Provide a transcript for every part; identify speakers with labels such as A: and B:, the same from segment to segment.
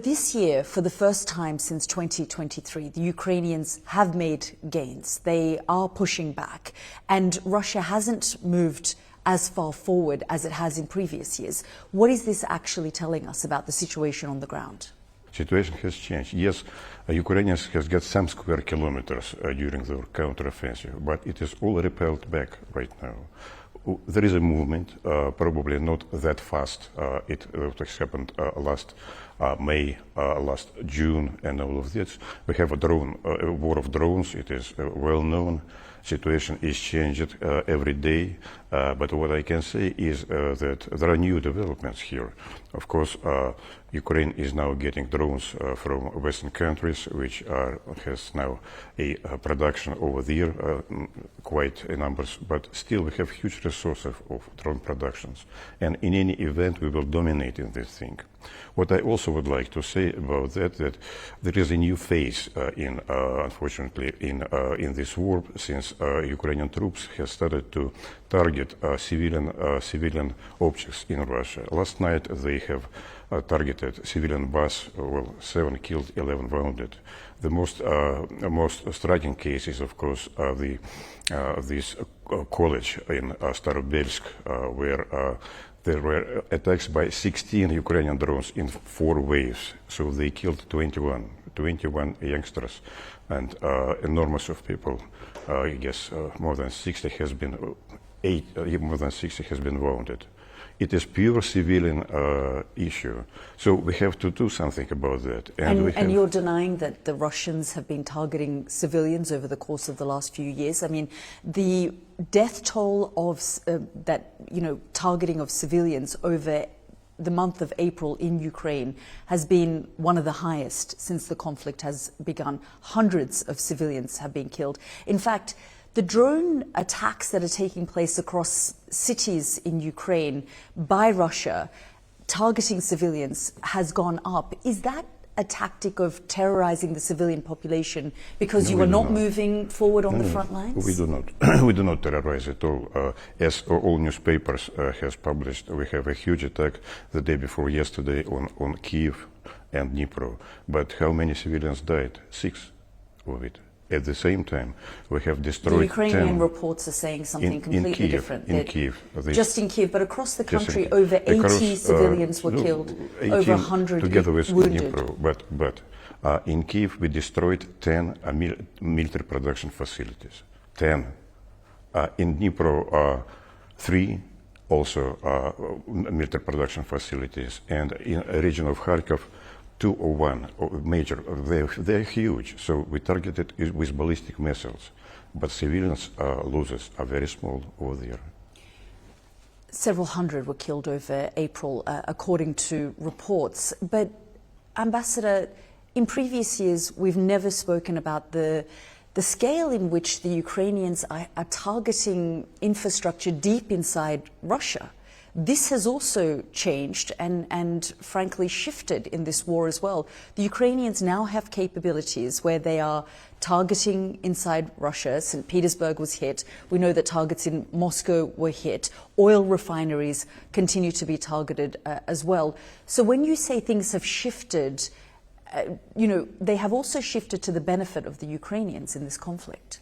A: This year, for the first time since 2023, the Ukrainians have made gains. They are pushing back, and Russia hasn't moved as far forward as it has in previous years. What is this actually telling us about the situation on the ground?
B: Situation has changed. Yes, Ukrainians has got some square kilometers during their counteroffensive, but it is all repelled back right now. There is a movement, probably not that fast. It happened last May, last June, and all of this. We have a war of drones. It is well known. Situation is changed every day. But what I can say is that there are new developments here. Of course, Ukraine is now getting drones from Western countries, which has now a production over there, quite a numbers. But still, we have huge resources of drone productions. And in any event, we will dominate in this thing. What I also would like to say about that there is a new phase unfortunately, in this war, since Ukrainian troops have started to target civilian objects in Russia. Last night they have targeted civilian bus. Well, 7 killed, 11 wounded. The most striking case is, of course, this college in Starobelsk, where there were attacks by 16 Ukrainian drones in 4 waves. So they killed 21 youngsters and enormous of people. I guess more than 60 has been wounded. It is pure civilian issue. So we have to do something about that.
A: And you're denying that the Russians have been targeting civilians over the course of the last few years? I mean, the death toll of targeting of civilians over the month of April in Ukraine has been one of the highest since the conflict has begun. Hundreds of civilians have been killed. In fact, the drone attacks that are taking place across cities in Ukraine by Russia, targeting civilians, has gone up. Is that a tactic of terrorizing the civilian population because you are not moving forward on the front lines?
B: We do not. We do not terrorize at all. As all newspapers has published, we have a huge attack the day before yesterday on Kiev and Dnipro. But how many civilians died? 6 of it. At the same time, we have destroyed.
A: The Ukrainian reports are saying something completely different.
B: In Kiev.
A: Just in Kiev, but across the country, over 80 civilians were killed, over 100
B: together with
A: wounded.
B: Dnipro. But in Kiev, we destroyed 10 military production facilities. 10. In Dnipro, 3 also military production facilities. And in the region of Kharkov, 2 or 1 major. They're huge, so we targeted it with ballistic missiles. But civilians' losses are very small over there.
A: Several hundred were killed over April, according to reports. But, Ambassador, in previous years, we've never spoken about the scale in which the Ukrainians are targeting infrastructure deep inside Russia. This has also changed and frankly shifted in this war as well. The Ukrainians now have capabilities where they are targeting inside Russia. St. Petersburg was hit. We know that targets in Moscow were hit. Oil refineries continue to be targeted as well. So when you say things have shifted, they have also shifted to the benefit of the Ukrainians in this conflict.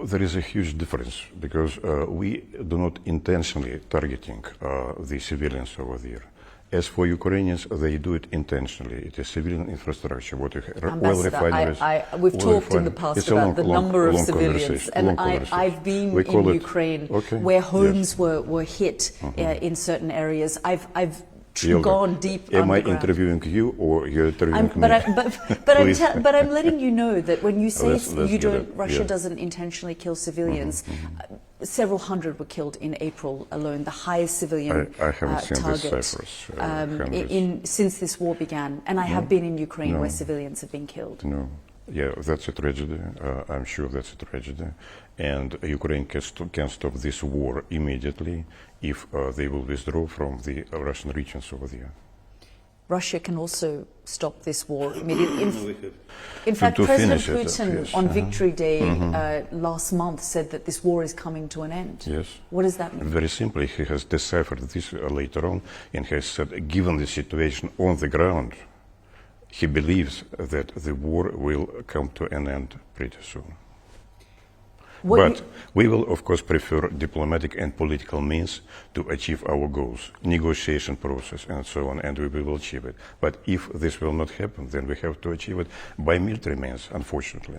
B: There is a huge difference because we do not intentionally targeting the civilians over there. As for Ukrainians, they do it intentionally. It is civilian infrastructure. What you have, oil refineries.
A: We've talked in the past about the number of civilians, and I've been in Ukraine where homes were hit in certain areas. I've gone deep
B: Am
A: underground.
B: I interviewing you or you're interviewing me?
A: But I'm letting you know that when you say Russia doesn't intentionally kill civilians, several hundred were killed in April alone, the highest civilian
B: I haven't seen
A: target
B: these ciphers,
A: since this war began. And I have been in Ukraine where civilians have been killed.
B: No. Yeah, that's a tragedy. I'm sure that's a tragedy. And Ukraine can stop this war immediately if they will withdraw from the Russian regions over there.
A: Russia can also stop this war immediately. In fact, President Putin on Victory Day last month said that this war is coming to an end.
B: Yes.
A: What does that mean?
B: Very simply, he has deciphered this later on and has said, given the situation on the ground, he believes that the war will come to an end pretty soon. But we will, of course, prefer diplomatic and political means to achieve our goals, negotiation process and so on, and we will achieve it. But if this will not happen, then we have to achieve it by military means, unfortunately.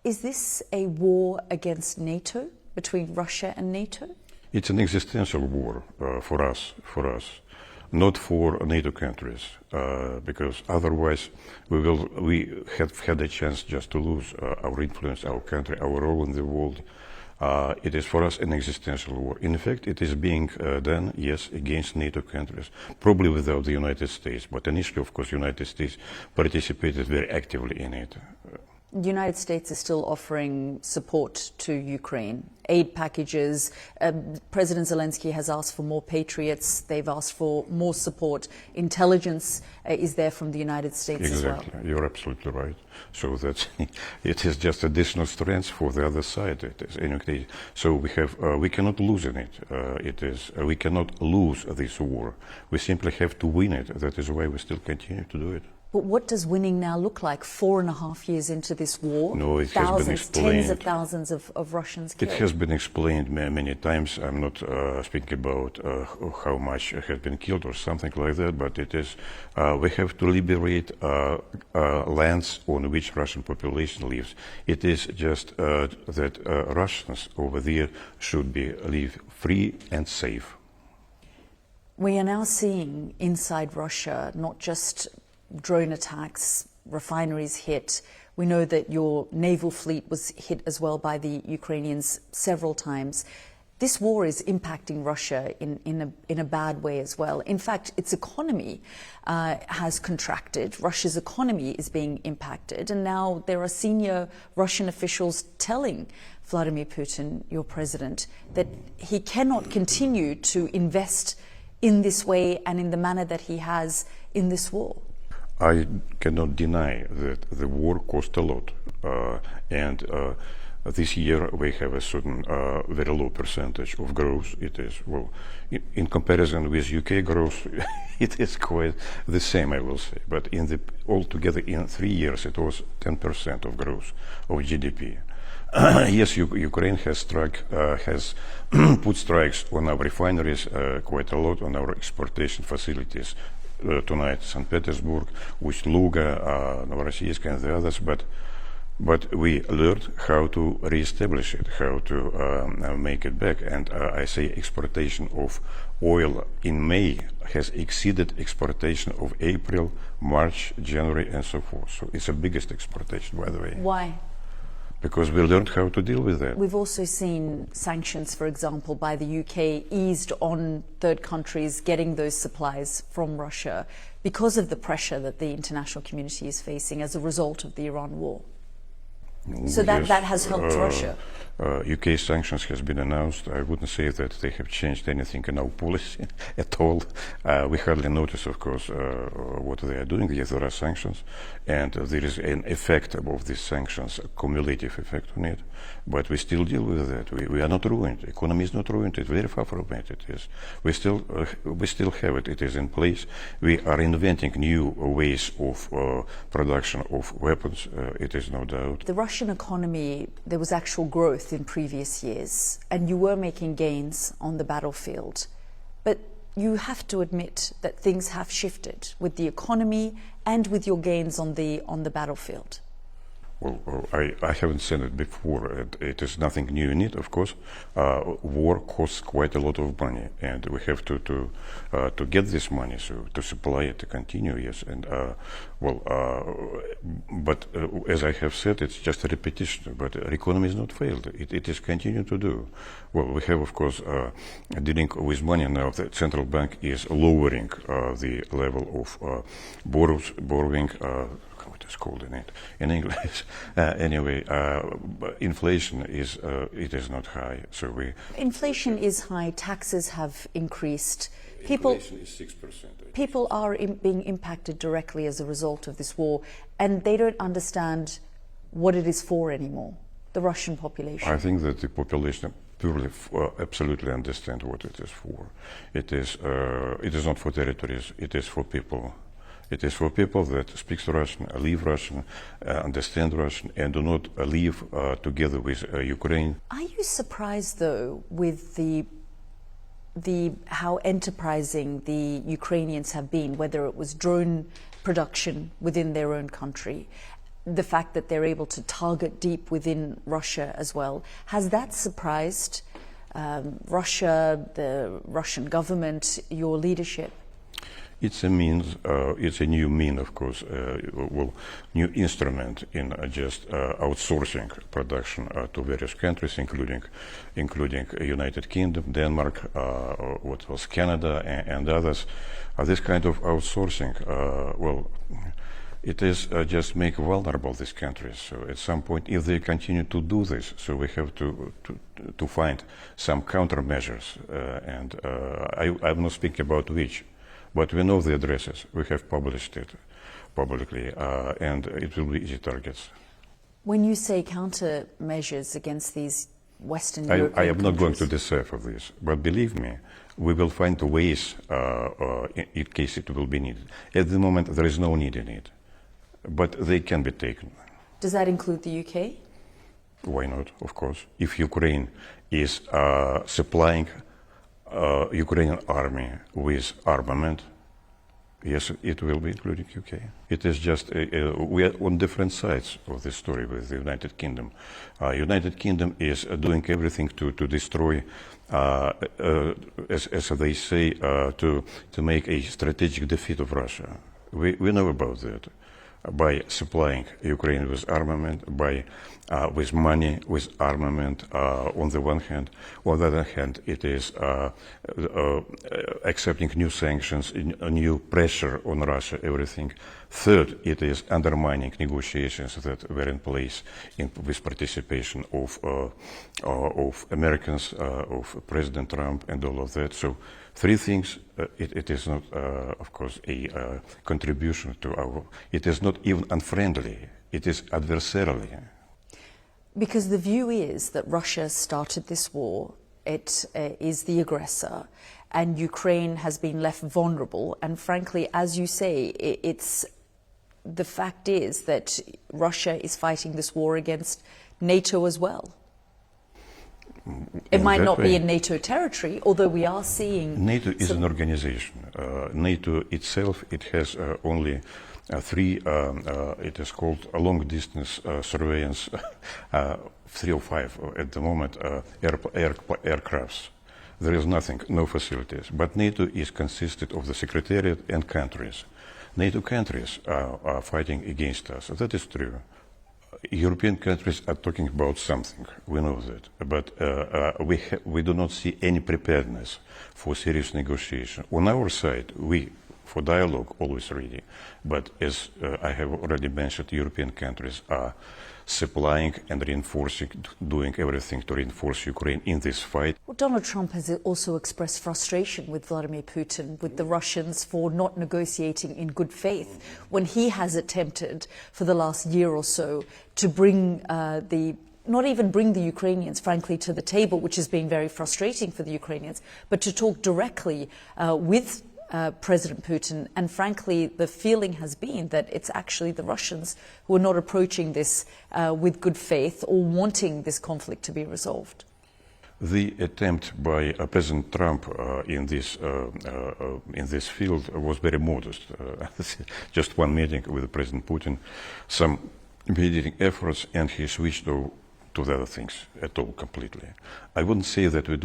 A: Is this a war against NATO, between Russia and NATO?
B: It's an existential war for us, not for NATO countries, because otherwise we have had a chance just to lose our influence, our country, our role in the world. It is for us an existential war. In fact, it is being done, yes, against NATO countries, probably without the United States, but initially, of course, the United States participated very actively in it.
A: The United States is still offering support to Ukraine, aid packages. President Zelenskyy has asked for more Patriots. They've asked for more support. Intelligence is there from the United States as well.
B: Exactly, you're absolutely right. So that it is just additional strength for the other side. It is, anyway, so we cannot lose in it. We cannot lose this war. We simply have to win it. That is why we still continue to do it.
A: But what does winning now look like 4.5 years into this war?
B: No, it has been explained.
A: Tens of thousands of Russians killed.
B: It has been explained many times. I'm not speaking about how much has been killed or something like that, but it is, we have to liberate lands on which Russian population lives. It is just that Russians over there should live free and safe.
A: We are now seeing inside Russia not just drone attacks, refineries hit. We know that your naval fleet was hit as well by the Ukrainians several times. This war is impacting Russia in a bad way as well. In fact, its economy has contracted. Russia's economy is being impacted. And now there are senior Russian officials telling Vladimir Putin, your president, that he cannot continue to invest in this way and in the manner that he has in this war.
B: I cannot deny that the war cost a lot, and this year we have a certain very low percentage of growth. It is, well, in comparison with UK growth, it is quite the same, I will say. But altogether in 3 years, it was 10% of growth of GDP. Yes, Ukraine has put strikes on our refineries, quite a lot on our exportation facilities. Tonight, St. Petersburg, Ust-Luga, Novorossiysk, and the others, but we learned how to re-establish it, how to make it back. And I say exportation of oil in May has exceeded exportation of April, March, January, and so forth. So it's the biggest exportation, by the way.
A: Why?
B: Because we learned how to deal with that.
A: We've also seen sanctions, for example, by the UK eased on third countries getting those supplies from Russia because of the pressure that the international community is facing as a result of the Iran war. So that has helped Russia.
B: UK sanctions has been announced. I wouldn't say that they have changed anything in our policy at all. We hardly notice, of course, what they are doing. Yes, there are sanctions, and there is an effect of these sanctions, a cumulative effect on it. But we still deal with that. We are not ruined. The economy is not ruined. It's very far from it. It is. We still have it. It is in place. We are inventing new ways of production of weapons. It is no doubt.
A: The Russian economy, there was actual growth in previous years, and you were making gains on the battlefield. But you have to admit that things have shifted with the economy and with your gains on the battlefield.
B: Well, I haven't said it before. It is nothing new in it, of course. War costs quite a lot of money, and we have to get this money, so to supply it, to continue, yes. And but as I have said, it's just a repetition. But the economy is not failed. It is continuing to do. Well, we have, of course, dealing with money now. The central bank is lowering the level of borrowing. What is called in English? Anyway, inflation is not high, so
A: inflation is high. Taxes have increased.
B: Inflation is 6%.
A: People are being impacted directly as a result of this war, and they don't understand what it is for anymore. The Russian population.
B: I think that the population purely absolutely understand what it is for. It is not for territories. It is for people. It is for people that speak Russian, live Russian, understand Russian, and do not live together with Ukraine.
A: Are you surprised, though, with how enterprising the Ukrainians have been, whether it was drone production within their own country, the fact that they're able to target deep within Russia as well? Has that surprised Russia, the Russian government, your leadership?
B: It's a means, it's a new mean, of course, new instrument in just outsourcing production to various countries, including United Kingdom, Denmark, what was Canada, and others. This kind of outsourcing, it is just make vulnerable these countries. So at some point, if they continue to do this, so we have to find some countermeasures. I'm not speaking about which. But we know the addresses. We have published it publicly, and it will be easy targets.
A: When you say countermeasures against these Western European
B: I am not going to
A: countries,
B: decipher this, but believe me, we will find ways in case it will be needed. At the moment, there is no need in it, but they can be taken.
A: does that include the UK?
B: Why not? Of course. If Ukraine is supplying Ukrainian army with armament, yes, it will be including UK. It is just, we are on different sides of this story with the United Kingdom. United Kingdom is doing everything to destroy, as they say, to make a strategic defeat of Russia. We know about that. By supplying Ukraine with armament, with money, with armament on the one hand. On the other hand, it is accepting new sanctions, new pressure on Russia, everything. Third, it is undermining negotiations that were in place with participation of Americans, of President Trump, and all of that. So, three things. It is not, of course, a contribution to our. It is not even unfriendly. It is adversarial.
A: Because the view is that Russia started this war, it is the aggressor, and Ukraine has been left vulnerable. And frankly, as you say, the fact is that Russia is fighting this war against NATO as well. It might not be in NATO territory, although we are seeing...
B: NATO is an organization. NATO itself, it has only three, it is called a long-distance surveillance, 3 or 5 at the moment, aircrafts. There is nothing, no facilities. But NATO is consisted of the Secretariat and countries. NATO countries are fighting against us. That is true. European countries are talking about something, we know that, but we do not see any preparedness for serious negotiation. On our side, we, for dialogue, always ready, but as I have already mentioned, European countries are supplying and reinforcing, doing everything to reinforce Ukraine in this fight.
A: Well, Donald Trump has also expressed frustration with Vladimir Putin, with the Russians, for not negotiating in good faith when he has attempted for the last year or so to bring not even bring the Ukrainians, frankly, to the table, which has been very frustrating for the Ukrainians, but to talk directly with President Putin. And frankly, the feeling has been that it's actually the Russians who are not approaching this with good faith or wanting this conflict to be resolved.
B: The attempt by President Trump in this field was very modest. Just one meeting with President Putin, some mediating efforts, and he switched to the other things at all completely. I wouldn't say that we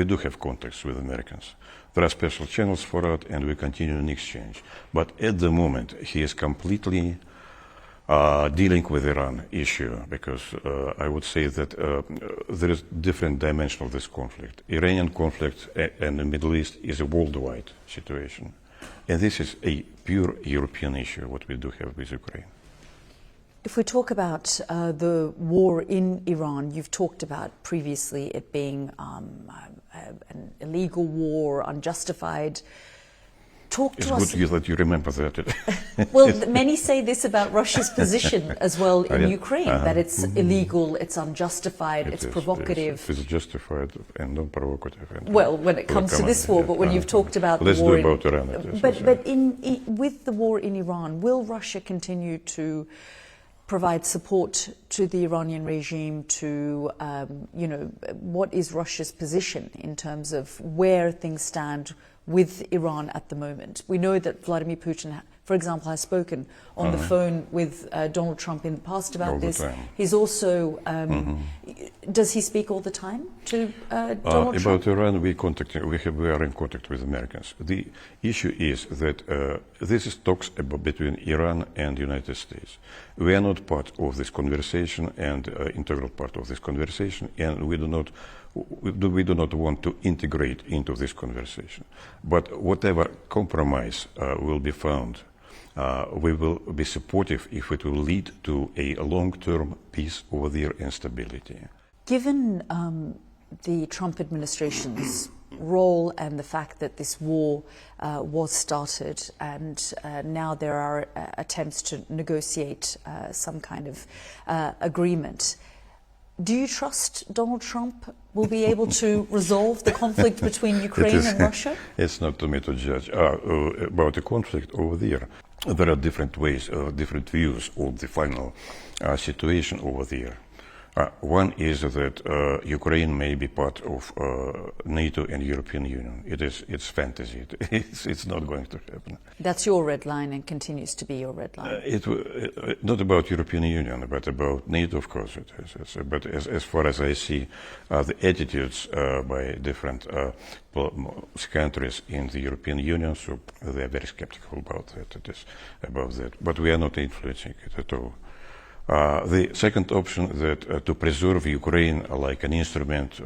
B: do have contacts with Americans. There are special channels for it, and we continue in exchange. But at the moment, he is completely dealing with Iran issue, because I would say that there is different dimension of this conflict. Iranian conflict and the Middle East is a worldwide situation. And this is a pure European issue, what we do have with Ukraine.
A: If we talk about the war in Iran, you've talked about previously it being an illegal war, unjustified. Talk
B: It's
A: to us.
B: good that you remember that.
A: Well, many say this about Russia's position as well in
B: Yeah.
A: Ukraine, that it's illegal, it's unjustified, it's provocative.
B: It is justified and non-provocative.
A: Well, when it comes to this war, but when you've talked about the
B: let's
A: war
B: do about Iran. It is
A: but
B: also.
A: but with the war in Iran, will Russia continue to provide support to the Iranian regime? To what is Russia's position in terms of where things stand with Iran at the moment? We know that Vladimir Putin, for example, has spoken on the phone with Donald Trump in the past about
B: All the
A: this.
B: time.
A: He's also, does he speak all the time to Donald Trump?
B: About Iran, we are in contact with Americans. The issue is that this is talks between Iran and the United States. We are not part of this conversation and integral part of this conversation, and we do not want to integrate into this conversation. But whatever compromise will be found, we will be supportive if it will lead to a long-term peace over there and stability.
A: Given the Trump administration's role and the fact that this war was started and now there are attempts to negotiate some kind of agreement, do you trust Donald Trump will be able to resolve the conflict between Ukraine and Russia?
B: It's not to me to judge. About the conflict over there, there are different ways, different views of the final situation over there. One is that Ukraine may be part of NATO and European Union. It's fantasy. It's not going to happen.
A: That's your red line and continues to be your red line.
B: Not about European Union, but about NATO, of course it is. But as far as I see, the attitudes by different countries in the European Union, so they are very skeptical about that. But we are not influencing it at all. The second option that to preserve Ukraine like an instrument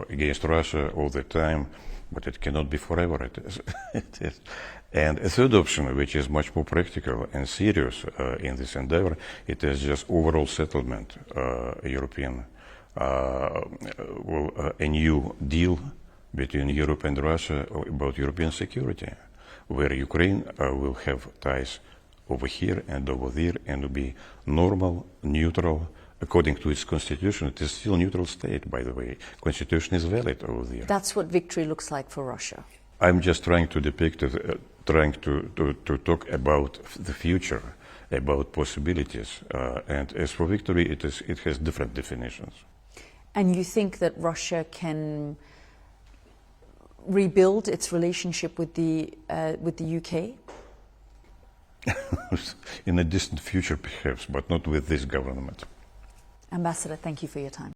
B: against Russia all the time, but it cannot be forever. It is. And a third option, which is much more practical and serious in this endeavor, it is just overall settlement, European, a new deal between Europe and Russia about European security, where Ukraine will have ties over here and over there and will be normal, neutral. According to its constitution, it is still a neutral state, by the way. Constitution is valid over there.
A: That's what victory looks like for Russia.
B: I'm just trying to depict it, trying to talk about the future, about possibilities. And as for victory, it has different definitions.
A: And you think that Russia can rebuild its relationship with the UK?
B: In a distant future, perhaps, but not with this government.
A: Ambassador, thank you for your time.